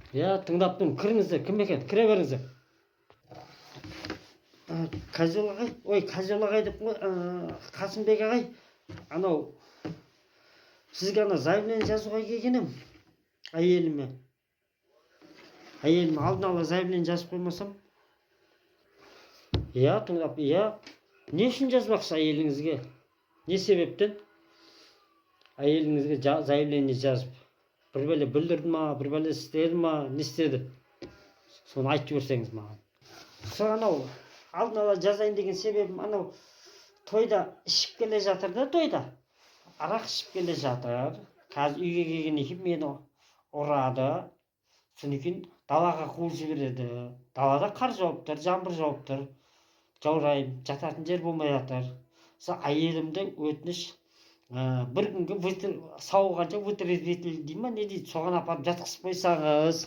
Я тыңдап тұрмын, кіріңіздер, кім екен, кіре беріңіздер. Қазжол ағай, ой, Қазжол ағай деп Қасымбек ағай, анау сізге ана заявление жазуға келген едім, әйеліме. Әйелім алдын ала заявление жазып қоймасам. Иә, тыңдап, иә. Не үшін жазбақшы әйеліңізге? Не себептен? Әйеліңізге заявление жазып. Бір бәле бүлдірді ма, бір бәле істеді ма, не істеді? Соны айтып берсеңіз маған. Сол анау алдын ала жазайын деген себебім анау тойда ішіп келе жатыр да, тойда. Арақ ішіп келе жатыр. Қазір үйге келгеннен кейін мені ұрады. Содан кейін далаға қуып жібереді. Далада қар жауып тұр, жаңбыр жауып тұр. Жаурайым, жататын жер болмай жатыр. Сол әйелімді өтініш бір күнге сауығанша вытрезвитель дей ма, не дейді, соған апарып жатқызып қойсаңыз,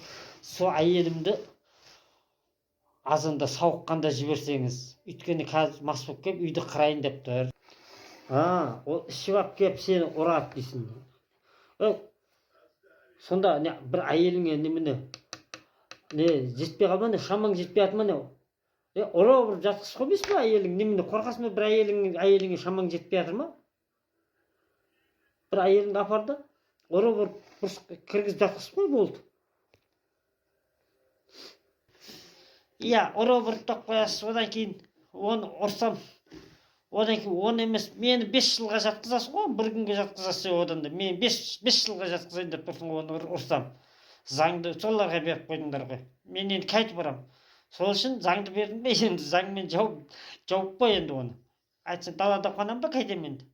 сол әйелімді азанда сауыққанда жіберсеңіз. Өйткені қазір мас болып келіп үйді қырайын деп тұр. Ол ішіп алып келіп сені ұрады дейсің. Сонда бір әйеліңе немене жетпей қалма, шамаң жетпей жатыр ма не? Ұрып ұрып жатқызып қоймайсың ба әйелің? Немене қорқасың ба бір әйеліңе шамаң жетпей жатыр ма? Бір әйеліңді апарды, ұрып ұрып кіргізіп жатқызып қой, болды. Иә, ұрып ұрып тап қоясыз, одан кейін оны ұрсам, одан кейін оны емес, мені 5 жылға жатқызасың ғой, бір күнге жатқызасың одан да. Мені 5 жылға жатқызайын деп тұрсың, оны ұрсам. Заңды соларға беріп қойдыңдар ғой. Мен енді қайтып барам. Сол үшін заңды бердім бе, енді заңмен жауып қой енді оны. Айтса далада қонам ба, қайтем енді.